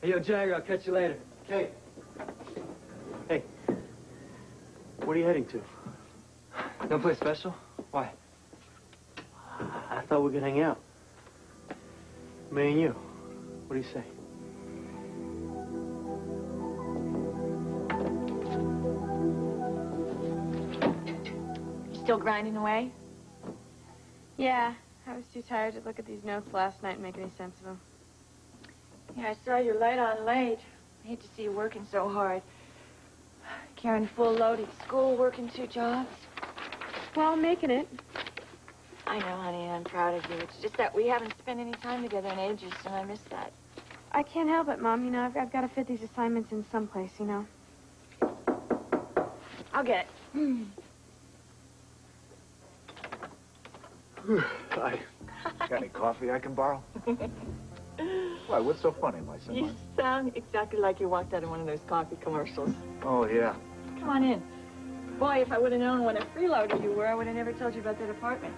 Hey, yo, Jagger, I'll catch you later. Okay. Hey, where are you heading to? No place special? Why? I thought we could hang out. Me and you. What do you say? You still grinding away? Yeah, I was too tired to look at these notes last night and make any sense of them. Yeah, I saw you light on late. I hate to see you working so hard. Carrying full load at school, working 2 jobs. Well, I'm making it. I know, honey, I'm proud of you. It's just that we haven't spent any time together in ages, and I miss that. I can't help it, Mom. You know, I've got to fit these assignments in someplace, you know. I'll get it. Hi. Got any coffee I can borrow? Why, what's so funny, my son? You sound exactly like you walked out of one of those coffee commercials. Oh, yeah. Come on in. Boy, if I would have known what a freeloader you were, I would have never told you about that apartment.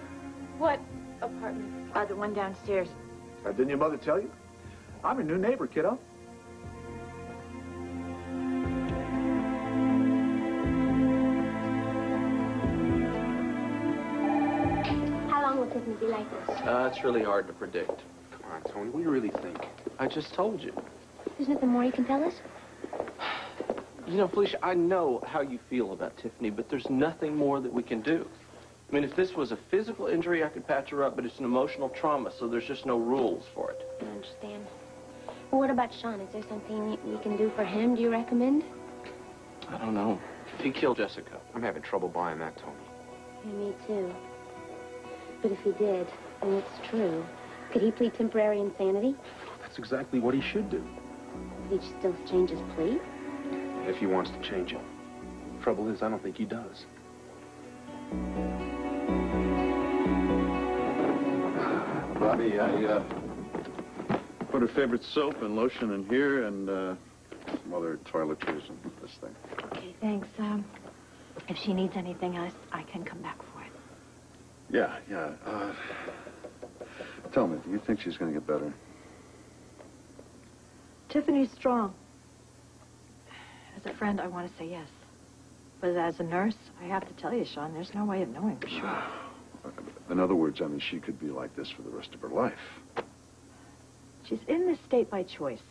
What apartment? The one downstairs. Didn't your mother tell you? I'm your new neighbor, kiddo. How long will Tiffany be like this? It's really hard to predict. Come on, Tony, what do you really think? I just told you. There's nothing more you can tell us? You know, Felicia, I know how you feel about Tiffany, but there's nothing more that we can do. I mean, if this was a physical injury, I could patch her up, but it's an emotional trauma, so there's just no rules for it. I understand. Well, what about Sean? Is there something we can do for him? Do you recommend? I don't know. He killed Jessica. I'm having trouble buying that, Tony. Yeah, me too. But if he did, and it's true, could he plead temporary insanity? That's exactly what he should do. He'd still change his plea? If he wants to change it. Trouble is, I don't think he does. Bobby, I put her favorite soap and lotion in here and some other toiletries in this thing. Okay, thanks. If she needs anything else, I can come back for it. Yeah. Tell me, do you think she's going to get better? Tiffany's strong. As a friend, I want to say yes. But as a nurse, I have to tell you, Sean, there's no way of knowing for sure. In other words, I mean, she could be like this for the rest of her life. She's in this state by choice.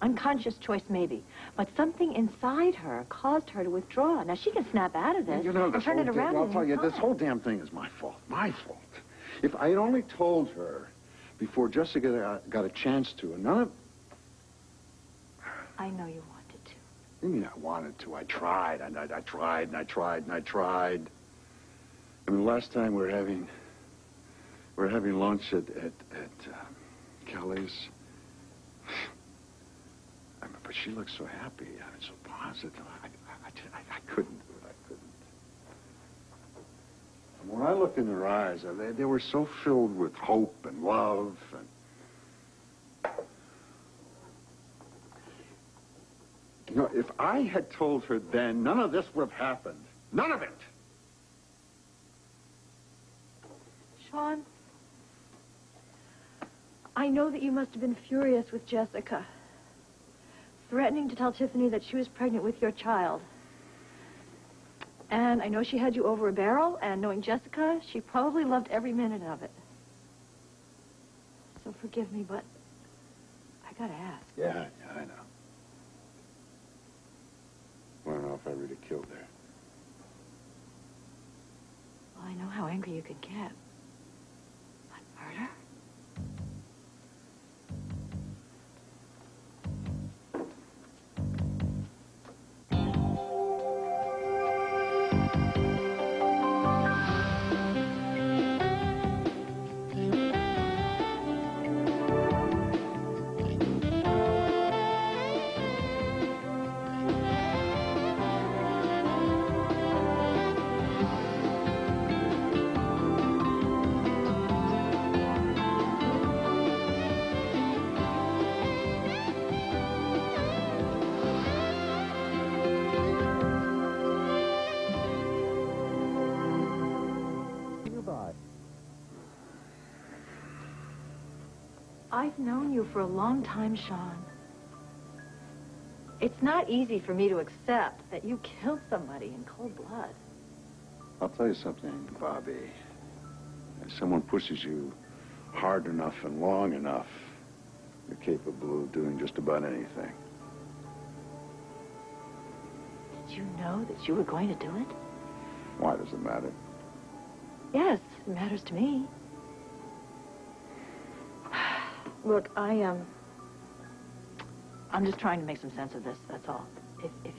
Unconscious choice, maybe. But something inside her caused her to withdraw. Now, she can snap out of this You know, and turn it around. I'll tell you, this whole damn thing is my fault. My fault. If I had only told her before Jessica got a chance to, and none of... I know you wanted to. I mean, I wanted to. I tried, and I tried, and I tried, and I tried. I mean, the last time we were having lunch at Kelly's. I mean, but she looked so happy. I mean, so positive. I couldn't do it. I couldn't. And when I looked in her eyes, they were so filled with hope and love and... You know, if I had told her then, none of this would have happened. None of it. Sean, I know that you must have been furious with Jessica, threatening to tell Tiffany that she was pregnant with your child. And I know she had you over a barrel, and knowing Jessica, she probably loved every minute of it. So forgive me, but I gotta ask. Yeah, I know. I don't know if I really killed her. Well, I know how angry you could get. But murder? I've known you for a long time, Sean. It's not easy for me to accept that you killed somebody in cold blood. I'll tell you something, Bobby. If someone pushes you hard enough and long enough, you're capable of doing just about anything. Did you know that you were going to do it? Why does it matter? Yes, it matters to me. Look, I'm just trying to make some sense of this, that's all. If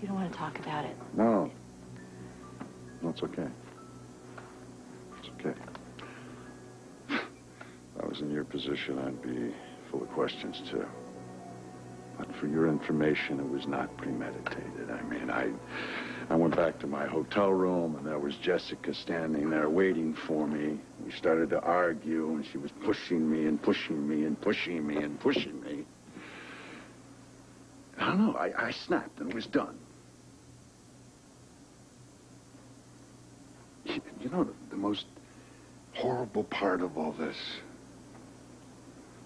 you don't want to talk about it. No. No, it's okay. It's okay. If I was in your position, I'd be full of questions, too. But for your information, it was not premeditated. I mean, I went back to my hotel room, and there was Jessica standing there waiting for me. We started to argue, and she was pushing me and pushing me and pushing me and pushing me. I don't know. I snapped, and it was done. You know, the most horrible part of all this?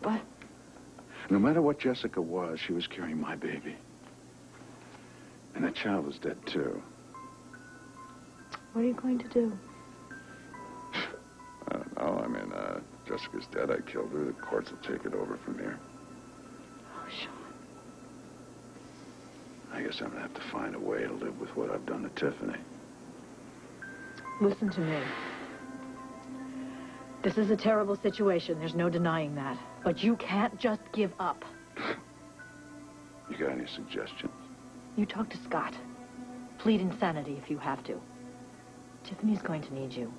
What? No matter what Jessica was, she was carrying my baby. And that child was dead, too. What are you going to do? I don't know. I mean, Jessica's dead. I killed her. The courts will take it over from here. Oh, Sean. I guess I'm going to have to find a way to live with what I've done to Tiffany. Listen to me. This is a terrible situation. There's no denying that. But you can't just give up. You got any suggestions? You talk to Scott. Plead insanity if you have to. Tiffany's going to need you.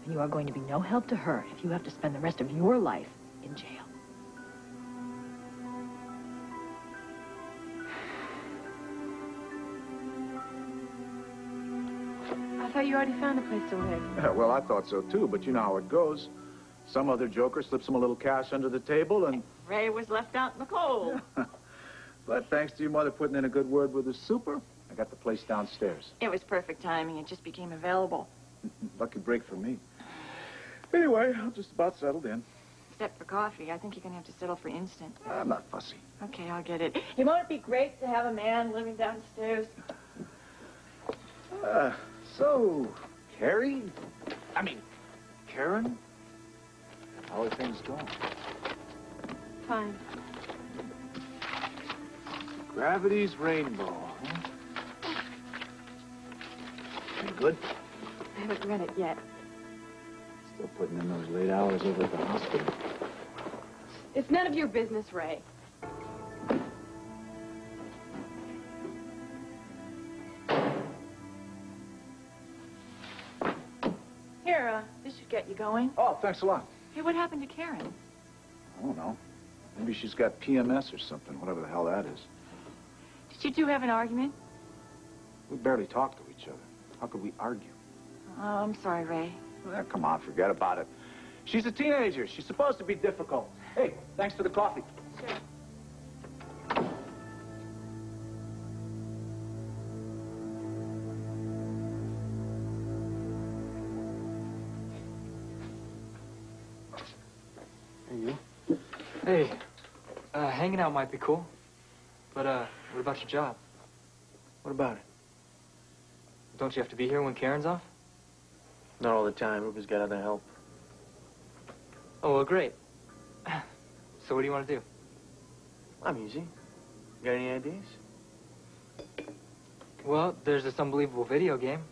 And you are going to be no help to her if you have to spend the rest of your life in jail. I thought you already found a place to live. Yeah, well, I thought so, too, but you know how it goes. Some other joker slips him a little cash under the table, and... Ray was left out in the cold. But thanks to your mother putting in a good word with the super, I got the place downstairs. It was perfect timing. It just became available. Lucky break for me. Anyway, I'm just about settled in. Except for coffee. I think you're going to have to settle for instant. I'm not fussy. Okay, I'll get it. You won't it be great to have a man living downstairs? So, Carrie? I mean, Karen? How are things going? Fine. Gravity's rainbow, huh? Any good? I haven't read it yet. Still putting in those late hours over at the hospital. It's none of your business, Ray. Here, this should get you going. Oh, thanks a lot. Hey, what happened to Karen? I don't know. Maybe she's got PMS or something, whatever the hell that is. Did you two have an argument? We barely talk to each other. How could we argue? Oh, I'm sorry, Ray. Well, come on, forget about it. She's a teenager. She's supposed to be difficult. Hey, thanks for the coffee. Sure. Hey, hanging out might be cool. But, what about your job? What about it? Don't you have to be here when Karen's off? Not all the time. Ruby's got other help. Oh, well, great. So what do you want to do? I'm easy. Got any ideas? Well, there's this unbelievable video game.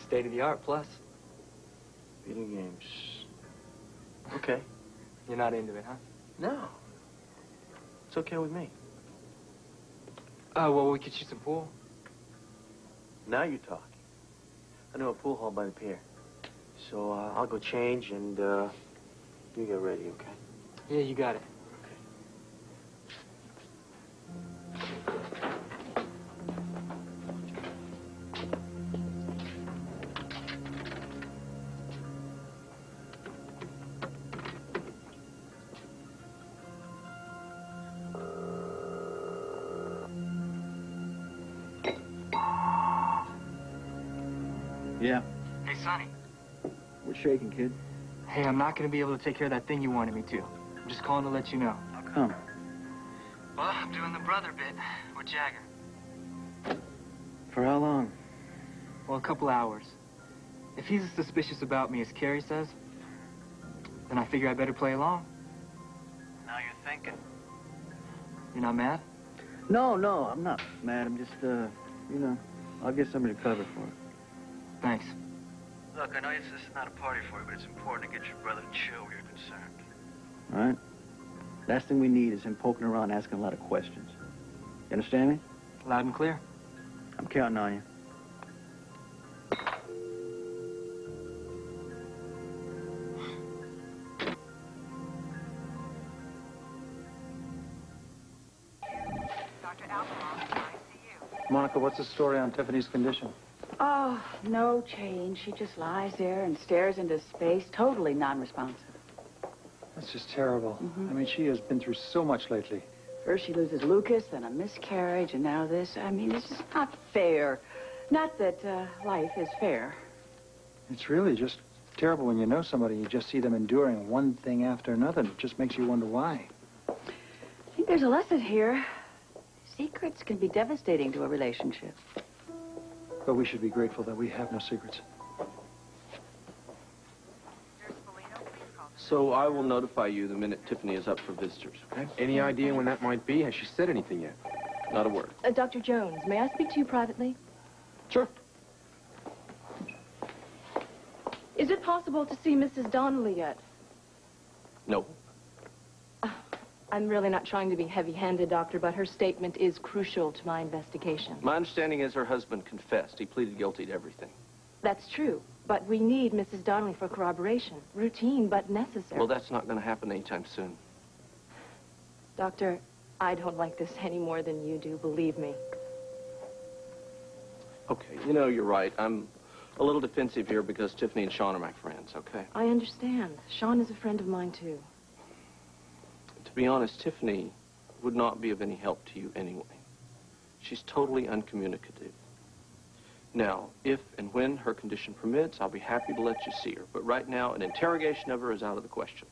State-of-the-art, plus. Video games. Okay. You're not into it, huh? No. It's okay with me. Well, we could shoot some pool. Now you're talking. I know a pool hall by the pier. So, I'll go change and, you get ready, okay? Yeah, you got it. Yeah. Hey, Sonny. We're shaking, kid. Hey, I'm not going to be able to take care of that thing you wanted me to. I'm just calling to let you know. How come? Well, I'm doing the brother bit with Jagger. For how long? Well, a couple hours. If he's as suspicious about me as Carrie says, then I figure I better play along. Now you're thinking. You're not mad? No, I'm not mad. I'm just, you know, I'll get somebody to cover for it. Thanks. Look, I know this is not a party for you, but it's important to get your brother to chill where you're concerned. All right? Last thing we need is him poking around asking a lot of questions. You understand me? Loud and clear. I'm counting on you. Monica, what's the story on Tiffany's condition? Oh, no change. She just lies there and stares into space, totally non-responsive. That's just terrible. I mean, she has been through so much lately. First she loses Lucas, then a miscarriage, and now this. I mean, this is not fair. Not that life is fair. It's really just terrible when you know somebody, you just see them enduring one thing after another, and it just makes you wonder why. I think there's a lesson here. Secrets can be devastating to a relationship. But we should be grateful that we have no secrets. So I will notify you the minute Tiffany is up for visitors, okay? Any idea when that might be? Has she said anything yet? Not a word. Dr. Jones, may I speak to you privately? Sure. Is it possible to see Mrs. Donnelly yet? No. I'm really not trying to be heavy-handed, Doctor, but her statement is crucial to my investigation. My understanding is her husband confessed. He pleaded guilty to everything. That's true, but we need Mrs. Donnelly for corroboration. Routine, but necessary. Well, that's not going to happen anytime soon. Doctor, I don't like this any more than you do, believe me. Okay, you know, you're right. I'm a little defensive here because Tiffany and Sean are my friends, okay? I understand. Sean is a friend of mine, too. To be honest, Tiffany would not be of any help to you anyway. She's totally uncommunicative. Now, if and when her condition permits, I'll be happy to let you see her. But right now, an interrogation of her is out of the question.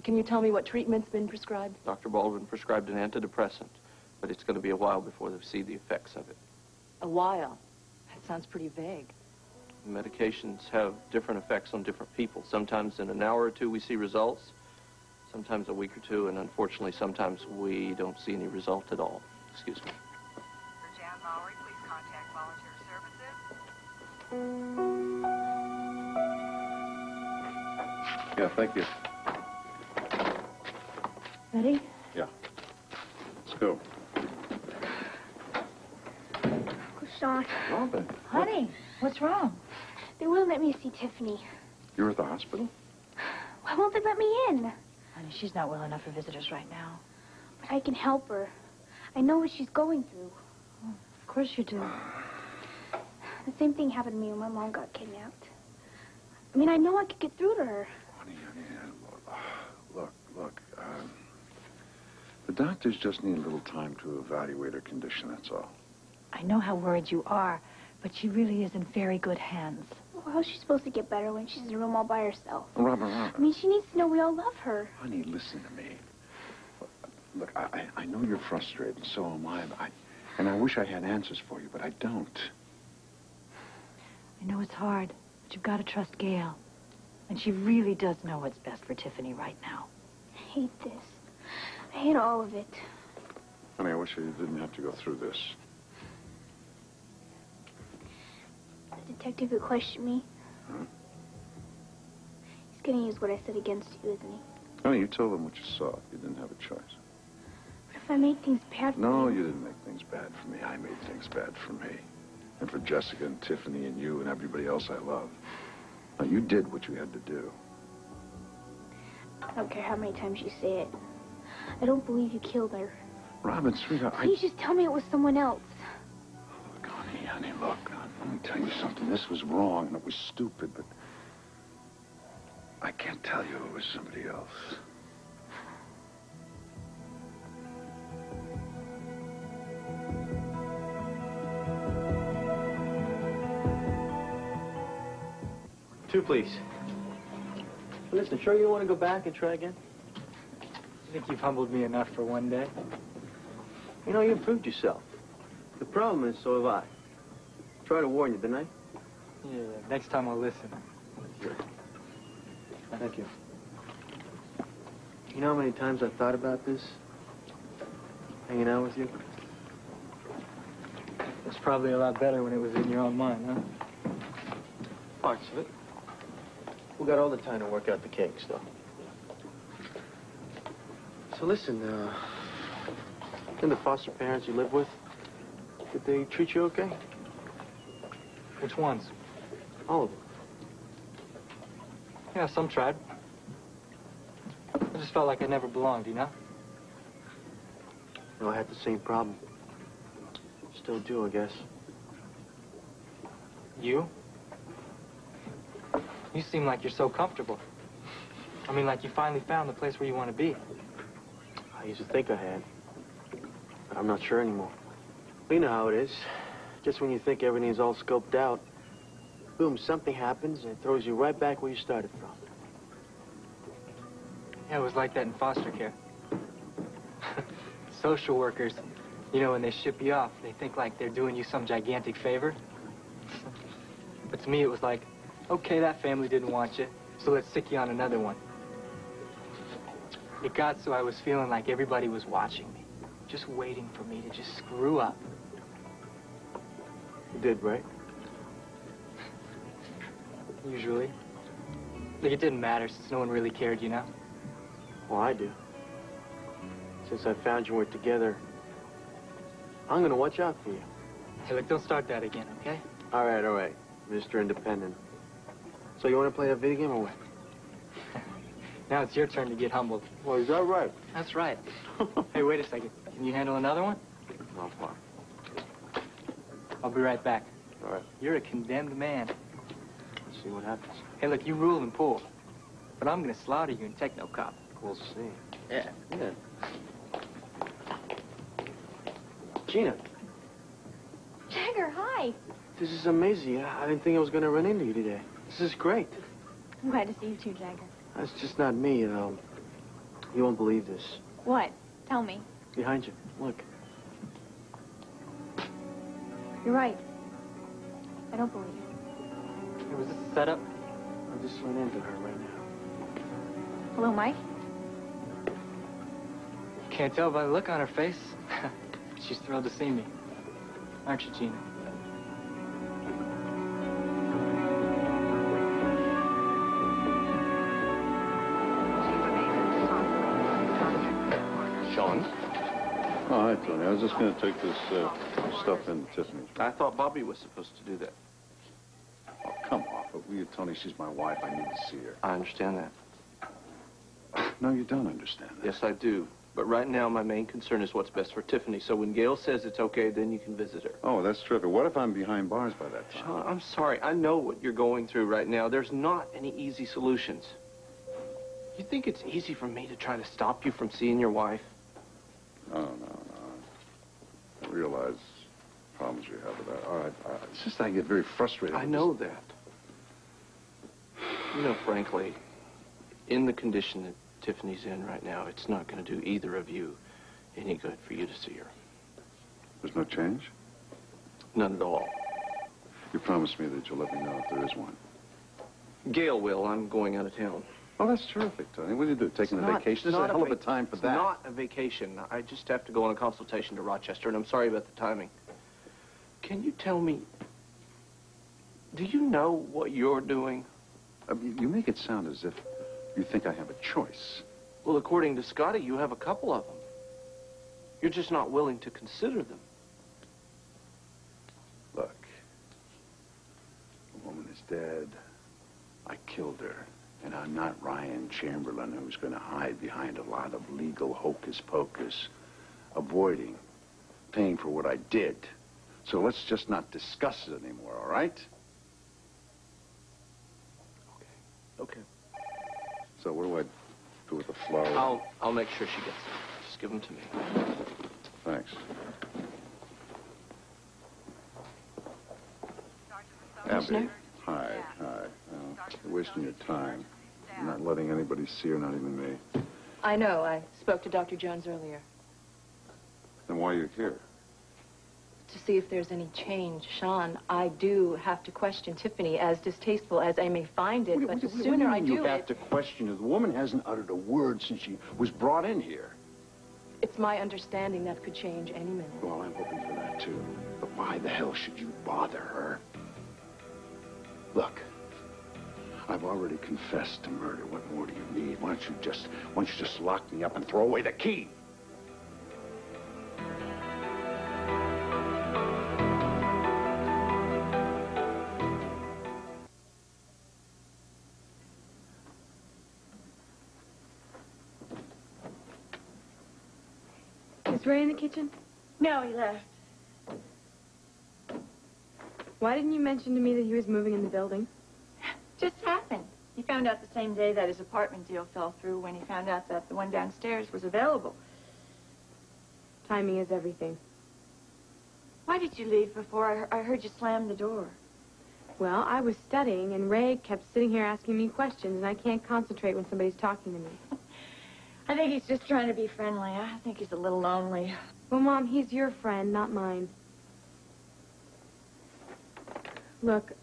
Can you tell me what treatment's been prescribed? Dr. Baldwin prescribed an antidepressant, but it's going to be a while before they see the effects of it. A while? That sounds pretty vague. Medications have different effects on different people. Sometimes in an hour or two we see results, sometimes a week or two, and unfortunately sometimes we don't see any result at all. Excuse me. For Jan Lowry, please contact volunteer services. Yeah, thank you. Ready? Yeah. Let's go. Sean, Robin. Honey, what's wrong? they won't let me see Tiffany. You're at the hospital? Why won't they let me in? Honey, she's not well enough for visitors right now. But I can help her. I know what she's going through. Of course you do. The same thing happened to me when my mom got kidnapped. I mean, I know I could get through to her. Honey, look. The doctors just need a little time to evaluate her condition, that's all. I know how worried you are, but she really is in very good hands. Well, how's she supposed to get better when she's in a room all by herself? Robin. I mean, she needs to know we all love her. Honey, listen to me. Look, I know you're frustrated, and so am I, and I wish I had answers for you, but I don't. I know it's hard, but you've got to trust Gail. And she really does know what's best for Tiffany right now. I hate this. I hate all of it. Honey, I wish I didn't have to go through this. The detective who questioned me. Huh? He's going to use what I said against you, isn't he? Honey, you told them what you saw. You didn't have a choice. But if I made things bad for No, you... you didn't make things bad for me. I made things bad for me. And for Jessica and Tiffany and you and everybody else I love. Now, you did what you had to do. I don't care how many times you say it. I don't believe you killed her. Robin, sweetheart, Please just tell me it was someone else. Look, honey, look. Let me tell you something. This was wrong and it was stupid, but... I can't tell you it was somebody else. Two, please. Listen, sure you don't want to go back and try again? I think you've humbled me enough for one day. You know, you improved yourself. The problem is, so have I. Try to warn you, didn't I? Yeah, next time I'll listen. Sure. Thank you. You know how many times I've thought about this? Hanging out with you? It's probably a lot better when it was in your own mind, huh? Parts of it. We got all the time to work out the kinks, though. So listen, and the foster parents you live with, did they treat you okay? Which ones? All of them. Yeah, some tried. I just felt like I never belonged, you know? No, I had the same problem. Still do, I guess. You? You seem like you're so comfortable. I mean, like you finally found the place where you want to be. I used to think I had. But I'm not sure anymore. But you know how it is. Just when you think everything's all scoped out, boom, something happens and it throws you right back where you started from. Yeah, it was like that in foster care. Social workers, you know, when they ship you off, they think like they're doing you some gigantic favor. But to me, it was like, okay, that family didn't want you, so let's stick you on another one. It got so I was feeling like everybody was watching me, just waiting for me to just screw up. You did, right? Usually. Like, it didn't matter since no one really cared, you know? Well, I do. Since I found you and we're together, I'm gonna watch out for you. Hey, look, don't start that again, okay? All right, Mr. Independent. So you want to play a video game or what? Now it's your turn to get humbled. Well, is that right? That's right. Hey, wait a second. Can you handle another one? No, fine. I'll be right back. All right. You're a condemned man. Let's see what happens. Hey, look, you rule in pool. But I'm gonna slaughter you in Techno-Cop. We'll see. Yeah. Good. Gina. Jagger, hi. This is amazing. I didn't think I was going to run into you today. This is great. I'm glad to see you too, Jagger. That's just not me, you know. You won't believe this. What? Tell me. Behind you. Look. You're right. I don't believe it. Hey, was this a setup? I just went into her right now. Hello, Mike? Can't tell by the look on her face. She's thrilled to see me. Aren't you, Gina? Sean? Oh, hi, Tony. I was just going to take this stuff in to Tiffany's. I thought Bobby was supposed to do that. Oh, come off it, will you, Tony? She's my wife. I need to see her. I understand that. No, you don't understand that. Yes, I do. But right now, my main concern is what's best for Tiffany. So when Gail says it's okay, then you can visit her. Oh, that's terrific. What if I'm behind bars by that time? Sean, I'm sorry. I know what you're going through right now. There's not any easy solutions. You think it's easy for me to try to stop you from seeing your wife? No. I realize problems you have with that. All right. It's just I get very frustrated. I know that. You know, frankly, in the condition that Tiffany's in right now, it's not going to do either of you any good for you to see her. There's no change? None at all. You promised me that you'll let me know if there is one. Gail will. I'm going out of town. Oh, that's terrific, Tony. What do you do, taking a vacation? This is a hell of a time for that. It's not a vacation. I just have to go on a consultation to Rochester, and I'm sorry about the timing. Can you tell me, do you know what you're doing? You make it sound as if you think I have a choice. Well, according to Scotty, you have a couple of them. You're just not willing to consider them. Look, the woman is dead. I killed her. And I'm not Ryan Chamberlain, who's going to hide behind a lot of legal hocus pocus, avoiding paying for what I did. So let's just not discuss it anymore, all right? Okay. So what do I do with the flowers? I'll make sure she gets them. Just give them to me. Thanks. Abby. Hi. You're wasting your time. You're not letting anybody see her, not even me. I know. I spoke to Dr. Jones earlier. Then why are you here? To see if there's any change. Sean, I do have to question Tiffany, as distasteful as I may find it, but the sooner I do You have to question her. The woman hasn't uttered a word since she was brought in here. It's my understanding that could change any minute. Well, I'm hoping for that, too. But why the hell should you bother her? Look, I've already confessed to murder. What more do you need? Why don't you just lock me up and throw away the key? Is Ray in the kitchen? No, he left. Why didn't you mention to me that he was moving in the building? Just happened. He found out the same day that his apartment deal fell through when he found out that the one downstairs was available. Timing is everything. Why did you leave before I heard you slam the door? Well, I was studying, and Ray kept sitting here asking me questions, and I can't concentrate when somebody's talking to me. I think he's just trying to be friendly. I think he's a little lonely. Well, Mom, he's your friend, not mine. Look,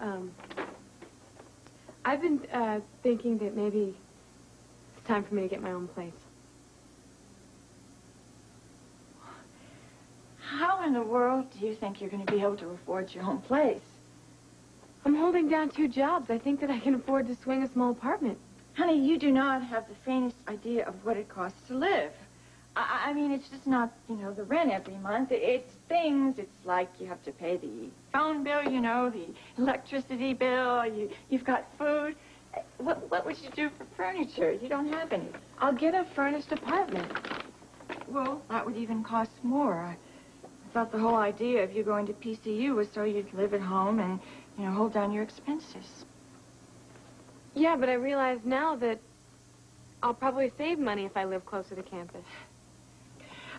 I've been thinking that maybe it's time for me to get my own place. How in the world do you think you're going to be able to afford your own place? I'm holding down 2 jobs. I think that I can afford to swing a small apartment. Honey, you do not have the faintest idea of what it costs to live. I mean, it's just not, you know, the rent every month. It's things. It's like you have to pay the phone bill, you know, the electricity bill. You've got food. What would you do for furniture? You don't have any. I'll get a furnished apartment. Well, that would even cost more. I thought the whole idea of you going to PCU was so you'd live at home and, you know, hold down your expenses. Yeah, but I realize now that I'll probably save money if I live closer to campus.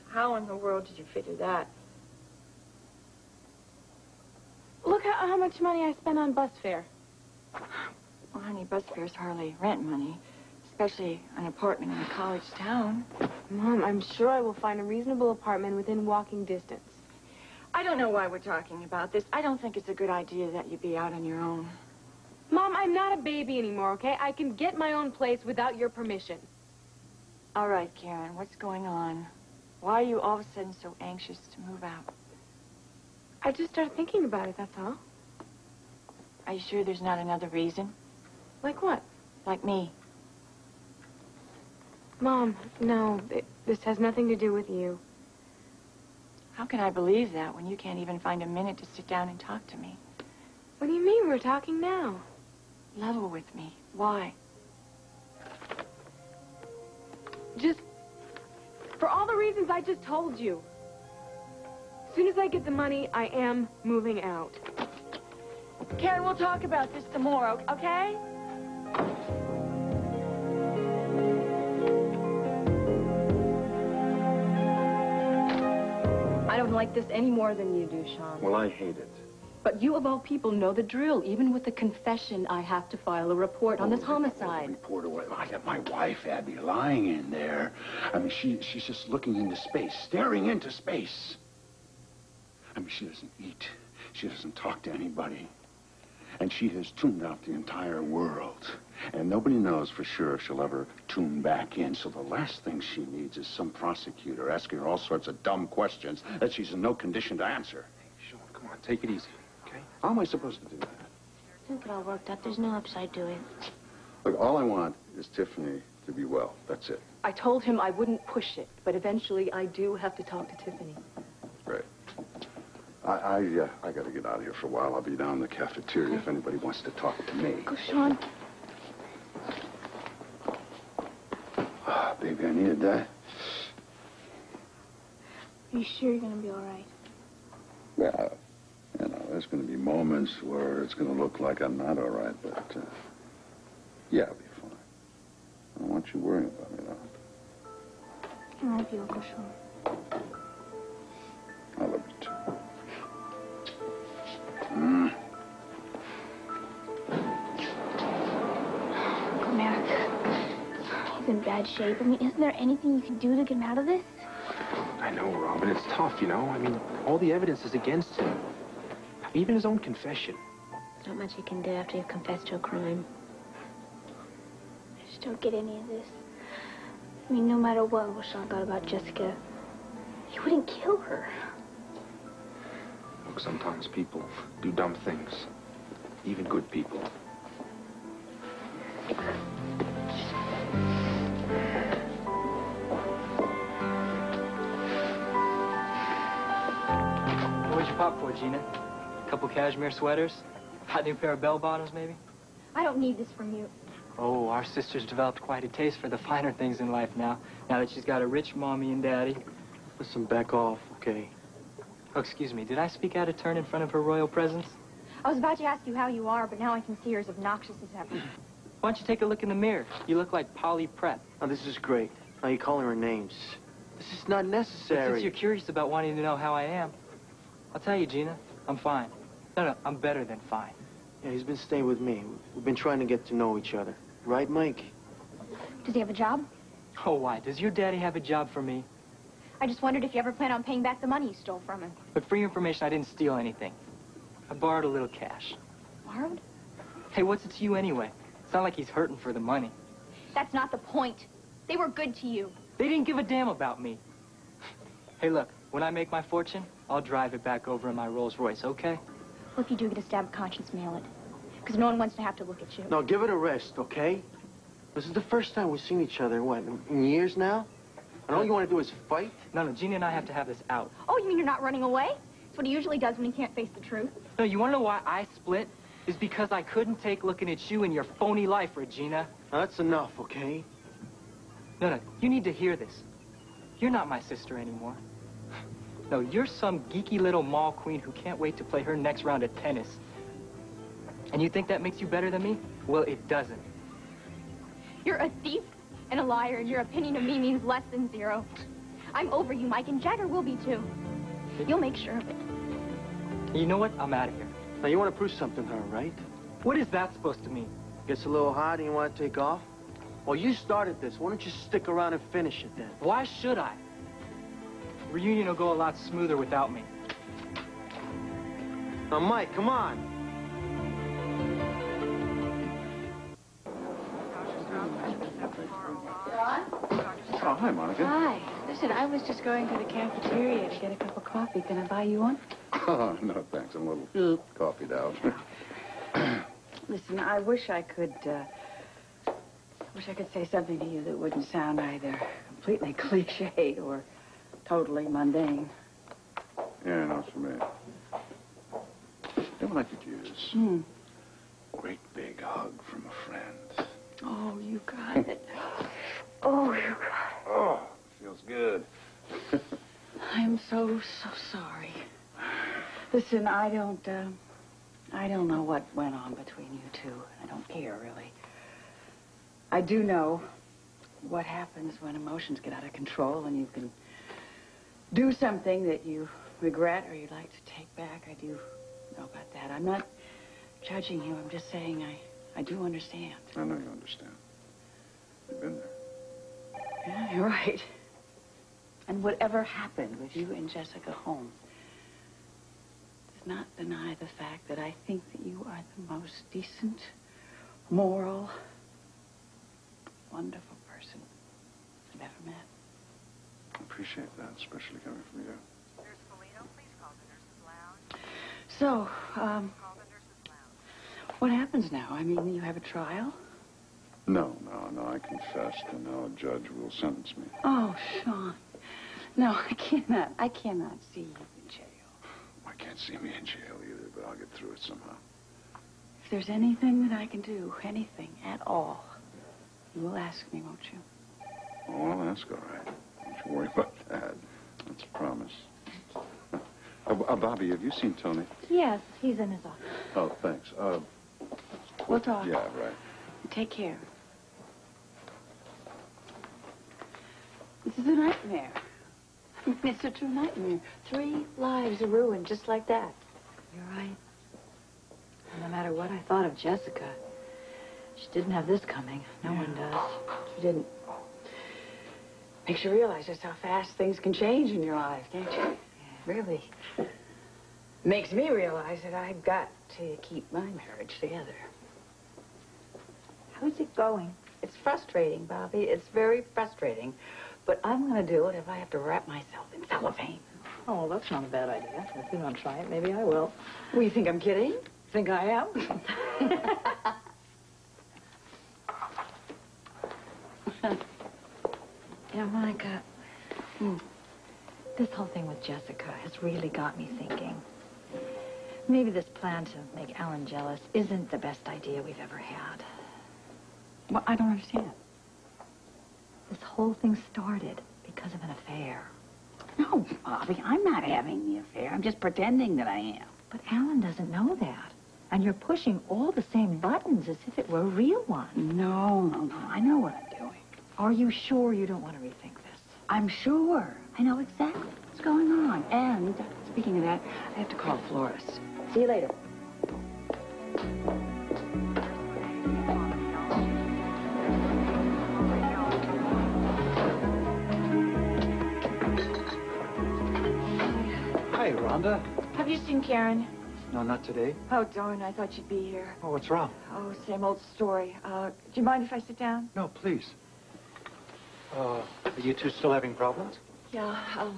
How in the world did you figure that? Look how much money I spend on bus fare. Well, honey, bus fares hardly rent money, especially an apartment in a college town. Mom, I'm sure I will find a reasonable apartment within walking distance. I don't know why we're talking about this. I don't think it's a good idea that you be out on your own. Mom, I'm not a baby anymore, okay? I can get my own place without your permission. All right, Karen, what's going on? Why are you all of a sudden so anxious to move out? I just started thinking about it, that's all. Are you sure there's not another reason? Like what? Like me. Mom, no, this has nothing to do with you. How can I believe that when you can't even find a minute to sit down and talk to me? What do you mean? We're talking now. Level with me. Why? Just for all the reasons I just told you. As soon as I get the money, I am moving out. Karen, we'll talk about this tomorrow, okay? I don't like this any more than you do, Sean. Well, I hate it. But you, of all people, know the drill. Even with the confession, I have to file a report on this homicide. Report away. I got my wife, Abby, lying in there. I mean, she's just looking into space, staring into space. I mean, she doesn't eat. She doesn't talk to anybody. And she has tuned out the entire world. And nobody knows for sure if she'll ever tune back in. So the last thing she needs is some prosecutor asking her all sorts of dumb questions that she's in no condition to answer. Hey, Sean, come on, take it easy, okay? How am I supposed to do that? Think it all worked out. There's no upside to it. Look, all I want is Tiffany to be well. That's it. I told him I wouldn't push it, but eventually I do have to talk to Tiffany. Great. I got to get out of here for a while. I'll be down in the cafeteria if anybody wants to talk to me. Go, Sean. Ah, baby, I needed that. Are you sure you're going to be all right? Yeah, you know, there's going to be moments where it's going to look like I'm not all right, but, yeah, I'll be fine. I don't want you worrying about me, though. I love you, Uncle Sean. I love you, too. Mm. Uncle Merrick, he's in bad shape. I mean, isn't there anything you can do to get him out of this? I know know, Robin. It's tough, you know? I mean, all the evidence is against him. Even his own confession. There's not much you can do after you've confessed to a crime. I just don't get any of this. I mean, no matter what Sean got about Jessica, he wouldn't kill her. Look, sometimes people do dumb things. Even good people. What'd you pop for, Gina? A couple cashmere sweaters? Hot new pair of bell-bottoms, maybe? I don't need this from you. Oh, our sister's developed quite a taste for the finer things in life now that she's got a rich mommy and daddy. Listen, back off, okay? Oh, excuse me, did I speak out of turn in front of her royal presence? I was about to ask you how you are, but now I can see you're as obnoxious as ever. Why don't you take a look in the mirror? You look like Polly Prep. Oh, this is great. Now you're calling her names. This is not necessary. But since you're curious about wanting to know how I am, I'll tell you, Gina, I'm fine. No, I'm better than fine. Yeah, he's been staying with me. We've been trying to get to know each other. Right, Mike? Does he have a job? Oh, why? Does your daddy have a job for me? I just wondered if you ever plan on paying back the money you stole from him. But for your information, I didn't steal anything. I borrowed a little cash. Borrowed? Hey, what's it to you anyway? It's not like he's hurting for the money. That's not the point. They were good to you. They didn't give a damn about me. Hey, look, when I make my fortune, I'll drive it back over in my Rolls Royce, okay? Well, if you do get a stab of conscience, mail it. Because no one wants to have to look at you. No, give it a rest, okay? This is the first time we've seen each other, what, in years now? And all you want to do is fight? No, Gina and I have to have this out. Oh, you mean you're not running away? That's what he usually does when he can't face the truth. No, you want to know why I split? Is because I couldn't take looking at you and your phony life, Regina. Now, that's enough, okay? No, you need to hear this. You're not my sister anymore. No, you're some geeky little mall queen who can't wait to play her next round of tennis. And you think that makes you better than me? Well, it doesn't. You're a thief and a liar, and your opinion of me means less than zero. I'm over you, Mike, and Jagger will be too. You'll make sure of it. You know what? I'm out of here. Now, you want to prove something to her, right? What is that supposed to mean? Gets a little hot and you want to take off? Well, you started this. Why don't you stick around and finish it then? Why should I? Reunion will go a lot smoother without me. Now, Mike, come on. Oh, hi, Monica. Hi. Listen, I was just going to the cafeteria to get a cup of coffee. Can I buy you one? Oh, no, thanks. I'm a little coffeeed out. Listen, I wish I could say something to you that wouldn't sound either completely cliched or totally mundane. Yeah, no, it's for me. You know what I could use? Great big hug from a friend. Oh, you got it. Oh, you got it. Oh, feels good. I'm so sorry. Listen, I don't know what went on between you two. I don't care, really. I do know what happens when emotions get out of control and you can do something that you regret or you'd like to take back. I do know about that. I'm not judging you. I'm just saying I do understand. I know you understand. You've been there. Yeah, you're right. And whatever happened with you and Jessica Holmes does not deny the fact that I think that you are the most decent, moral, wonderful person I've ever met. I appreciate that, especially coming from you. Nurse Polino, please call the nurse's lounge. So, Call the nurse's lounge. what happens now? I mean, you have a trial? No, I confessed, and now a judge will sentence me. Oh, Sean. No, I cannot see you in jail. I can't see me in jail either, but I'll get through it somehow. If there's anything that I can do, anything at all, you will ask me, won't you? Oh, I'll ask, all right. Don't you worry about that. That's a promise. Bobby, have you seen Tony? Yes, he's in his office. Oh, thanks. We'll talk. Yeah, right. Take care. This is a nightmare. It's a true nightmare. 3 lives are ruined just like that. You're right. No matter what I thought of Jessica, she didn't have this coming. No one does. She didn't. Makes you realize just how fast things can change in your life, can't you? Really makes me realize that I've got to keep my marriage together. How's it going? It's frustrating, Bobby. It's very frustrating. But I'm going to do it if I have to wrap myself in cellophane. Oh, well, that's not a bad idea. If you don't try it, maybe I will. Well, you think I'm kidding? Think I am? Yeah, Monica, this whole thing with Jessica has really got me thinking. Maybe this plan to make Alan jealous isn't the best idea we've ever had. Well, I don't understand. This whole thing started because of an affair. No, Bobby, I'm not having the affair. I'm just pretending that I am. But Alan doesn't know that. And you're pushing all the same buttons as if it were a real one. No. I know what I'm doing. Are you sure you don't want to rethink this? I'm sure. I know exactly what's going on. And, speaking of that, I have to call a florist. See you later. Hi, Rhonda. Have you seen Karen? No, not today. Oh, darn, I thought she'd be here. Oh, what's wrong? Oh, same old story. Do you mind if I sit down? No, please. Are you two still having problems? Yeah,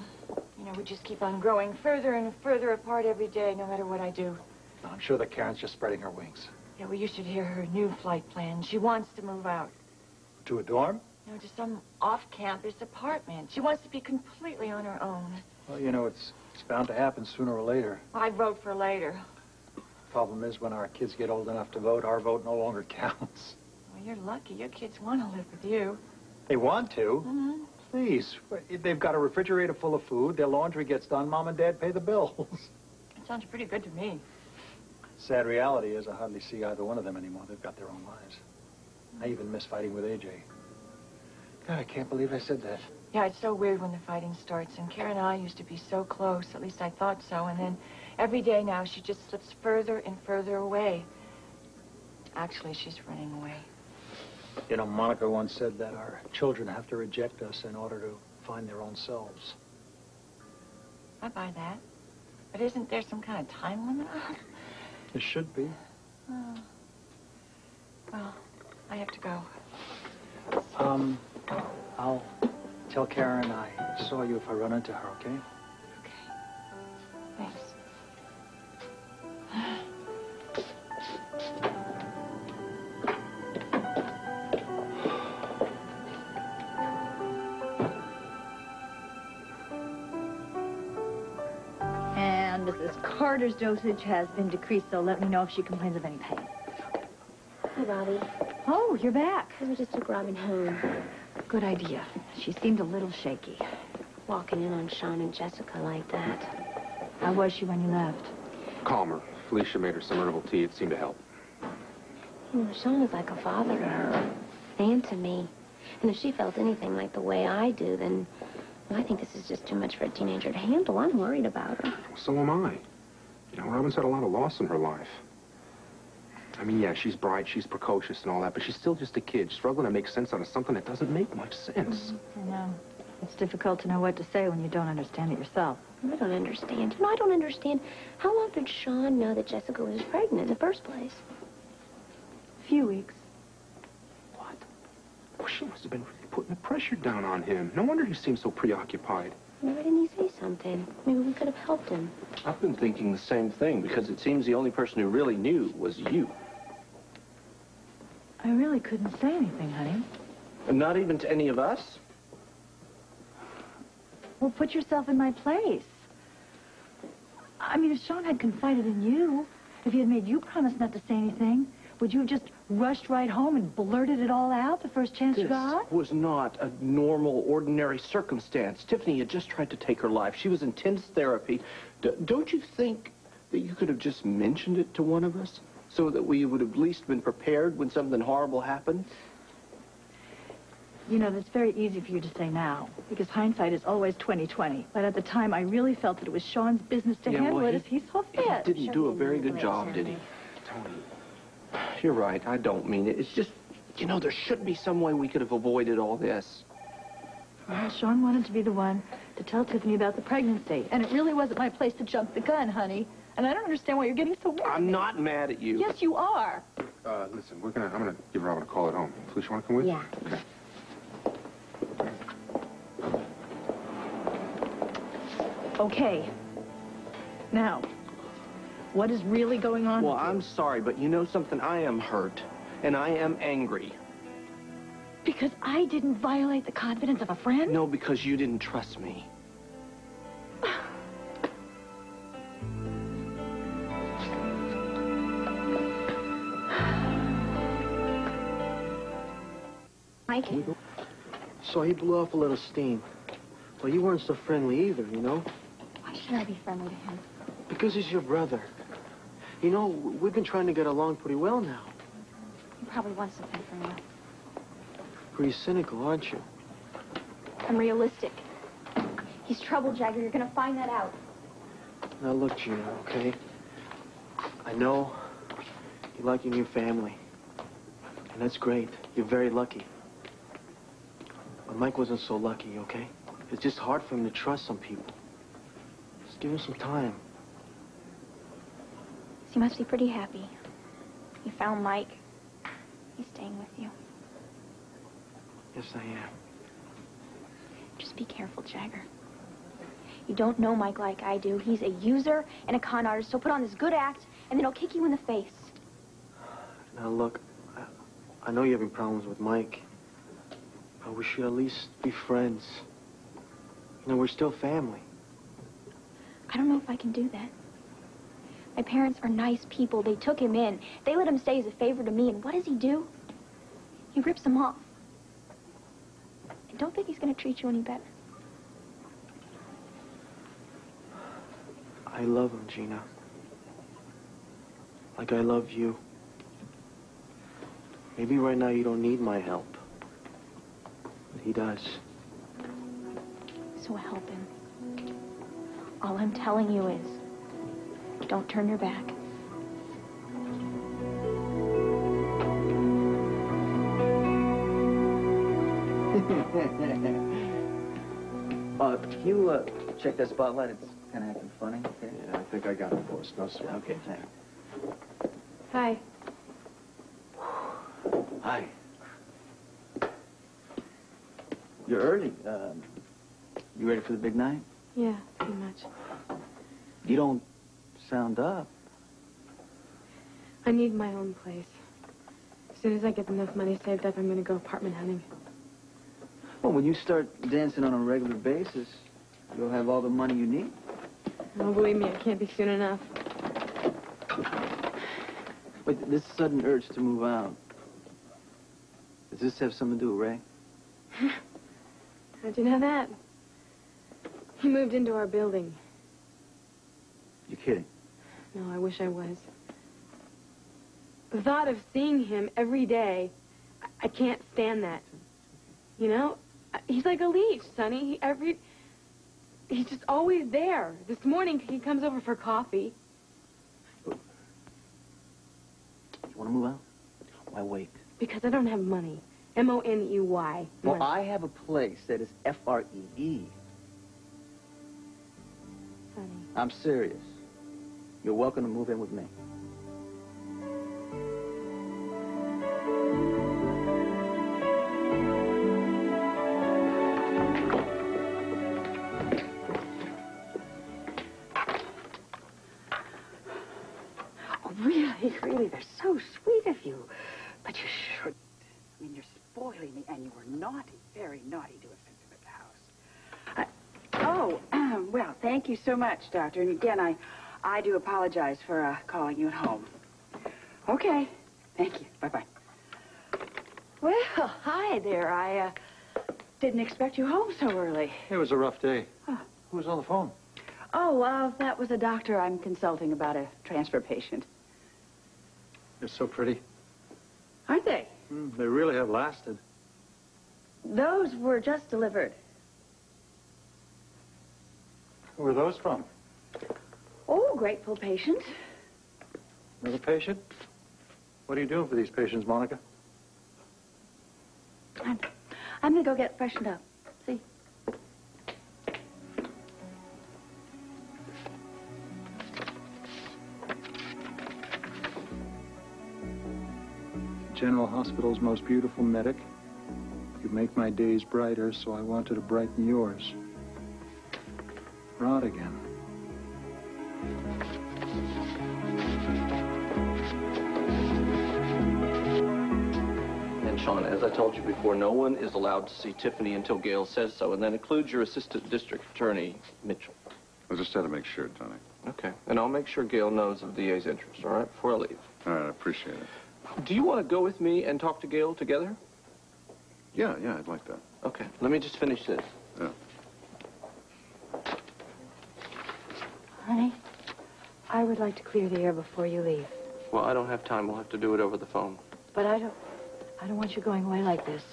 you know, we just keep on growing further and further apart every day, no matter what I do. No, I'm sure that Karen's just spreading her wings. Yeah, well, you should hear her new flight plan. She wants to move out. To a dorm? No, to some off-campus apartment. She wants to be completely on her own. Well, you know, it's bound to happen sooner or later. I'd vote for later. Problem is, when our kids get old enough to vote, our vote no longer counts. Well, you're lucky. Your kids want to live with you. They want to? Mm-hmm. Please. They've got a refrigerator full of food. Their laundry gets done. Mom and Dad pay the bills. It sounds pretty good to me. Sad reality is I hardly see either one of them anymore. They've got their own lives. I even miss fighting with AJ. God, I can't believe I said that. Yeah, it's so weird when the fighting starts. And Karen and I used to be so close. At least I thought so. And then every day now, she just slips further and further away. Actually, she's running away. You know, Monica once said that our children have to reject us in order to find their own selves. I buy that. But isn't there some kind of time limit on it? There should be. Oh. Well, I have to go. I'll tell Karen I saw you if I run into her, okay? Thanks. And Mrs. Carter's dosage has been decreased, so let me know if she complains of any pain. Hi, Bobby. Oh, you're back. We just took Robin home. Good idea. She seemed a little shaky. Walking in on Sean and Jessica like that. How was she when you left? Calmer. Felicia made her some herbal tea. It seemed to help. You know, Sean was like a father to her. And to me. And if she felt anything like the way I do, then well, I think this is just too much for a teenager to handle. I'm worried about her. So am I. You know, Robin's had a lot of loss in her life. I mean, yeah, she's bright, she's precocious and all that, but she's still just a kid, struggling to make sense out of something that doesn't make much sense. I know. It's difficult to know what to say when you don't understand it yourself. I don't understand. You know, I don't understand. How long did Sean know that Jessica was pregnant in the first place? A few weeks. What? Well, she must have been really putting the pressure down on him. No wonder he seemed so preoccupied. Why didn't he say something? Maybe we could have helped him. I've been thinking the same thing, because it seems the only person who really knew was you. I really couldn't say anything, honey. And not even to any of us? Well, put yourself in my place. I mean, if Sean had confided in you, if he had made you promise not to say anything, would you have just rushed right home and blurted it all out the first chance you got? This was not a normal, ordinary circumstance. Tiffany had just tried to take her life. She was in intense therapy. Don't you think that you could have just mentioned it to one of us so that we would have at least been prepared when something horrible happened? You know, that's very easy for you to say now, because hindsight is always 20/20. But at the time, I really felt that it was Sean's business to handle it as he saw fit. He didn't do a very good job, did he? Tony, you're right. I don't mean it. It's just, you know, there should be some way we could have avoided all this. Well, Sean wanted to be the one to tell Tiffany about the pregnancy. And it really wasn't my place to jump the gun, honey. And I don't understand why you're getting so mad. I'm not mad at you. Yes, you are. Listen, I'm gonna give Robin a call at home. Felicia, wanna come with? Yeah. Okay. Okay. Now, what is really going on? Well, I'm sorry, but you know something? I am hurt, and I am angry. Because I didn't violate the confidence of a friend? No, because you didn't trust me. Mike? So he blew off a little steam. Well, you weren't so friendly either, you know? Why should I be friendly to him? Because he's your brother. You know, we've been trying to get along pretty well now. He probably wants something from you. Pretty cynical, aren't you? I'm realistic. He's trouble, Jagger. You're gonna find that out. Now look, Gina, okay? I know you like your new family. And that's great. You're very lucky. But Mike wasn't so lucky, okay? It's just hard for him to trust some people. Just give him some time. So you must be pretty happy. You found Mike. He's staying with you. Yes, I am. Just be careful, Jagger. You don't know Mike like I do. He's a user and a con artist. He'll put on this good act, and then he'll kick you in the face. Now, look, I know you're having problems with Mike, but we should at least be friends. You know, we're still family. I don't know if I can do that. My parents are nice people. They took him in. They let him stay as a favor to me, and what does he do? He rips him off. I don't think he's going to treat you any better. I love him, Gina. Like I love you. Maybe right now you don't need my help. But he does. So help him. All I'm telling you is, don't turn your back. Can you check that spotlight? It's kind of acting funny. Okay. Yeah, I think I got it, boss. No sweat. Okay, thanks. Hi. Hi. You're early. You ready for the big night? Yeah, pretty much. You don't sound up. I need my own place. As soon as I get enough money saved up, I'm going to go apartment hunting. Well, when you start dancing on a regular basis, you'll have all the money you need. Oh, believe me, it can't be soon enough. But this sudden urge to move out, does this have something to do with Ray? How'd you know that? He moved into our building. You're kidding. No, I wish I was. The thought of seeing him every day, I can't stand that. You know? He's like a leech, Sonny. He's just always there. This morning, he comes over for coffee. You want to move out? Why wait? Because I don't have money. M-O-N-E-Y. Well, I have a place that is F-R-E-E. Sonny. I'm serious. You're welcome to move in with me. Oh, really, they're so sweet of you. But you should. I mean, you're spoiling me, and you were naughty, very naughty to have sent them at the house. Well, thank you so much, Doctor. And again, I do apologize for calling you at home. Okay. Thank you. Bye-bye. Well, hi there. I didn't expect you home so early. It was a rough day. Who was on the phone? Oh, that was a doctor I'm consulting about a transfer patient. They're so pretty. Aren't they? They really have lasted. Those were just delivered. Who are those from? Oh, grateful patient. Another patient? What are you doing for these patients, Monica? I'm going to go get freshened up. See? General Hospital's most beautiful medic. You make my days brighter, so I wanted to brighten yours. Rod again. And Sean, as I told you before, no one is allowed to see Tiffany until Gail says so, and that includes your assistant district attorney, Mitchell. I just had to make sure, Tony. Okay, and I'll make sure Gail knows of the DA's interest, all right, before I leave. All right, I appreciate it. Do you want to go with me and talk to Gail together? Yeah, I'd like that. Okay, let me just finish this. Yeah. Honey, I would like to clear the air before you leave. Well, I don't have time. We'll have to do it over the phone. But I don't want you going away like this,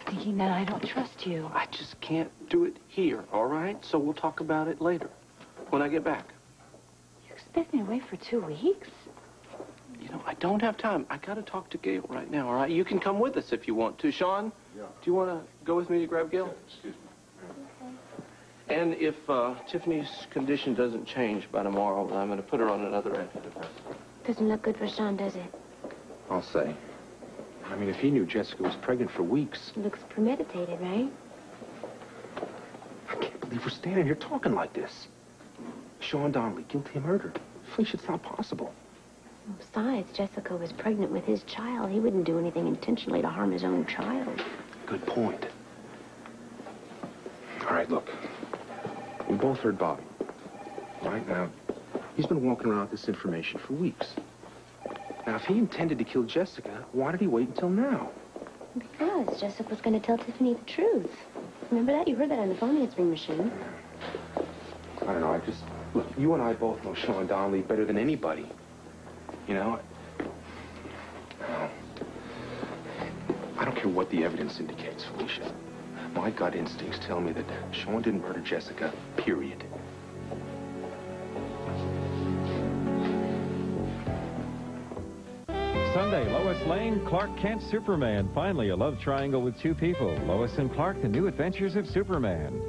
thinking that I don't trust you. I just can't do it here, all right? So we'll talk about it later, when I get back. You expect me away for 2 weeks? You know, I don't have time. I got to talk to Gail right now, all right? You can come with us if you want to. Sean, do you want to go with me to grab Gail? Excuse me. And if Tiffany's condition doesn't change by tomorrow, I'm going to put her on another antidepressant. Doesn't look good for Sean, does it? I'll say. I mean, if he knew Jessica was pregnant for weeks. Looks premeditated, right? I can't believe we're standing here talking like this. Sean Donnelly, guilty of murder. Felicia, it's not possible. Besides, Jessica was pregnant with his child. He wouldn't do anything intentionally to harm his own child. Good point. All right, look. We both heard Bobby. Right now, he's been walking around with this information for weeks. Now, if he intended to kill Jessica, why did he wait until now? Because Jessica was going to tell Tiffany the truth. Remember that? You heard that on the phone answering machine. I don't know, look, you and I both know Sean Donnelly better than anybody. You know, I don't care what the evidence indicates, Felicia. My gut instincts tell me that Sean didn't murder Jessica, period. Sunday, Lois Lane, Clark Kent, Superman. Finally, a love triangle with two people. Lois and Clark, the new adventures of Superman.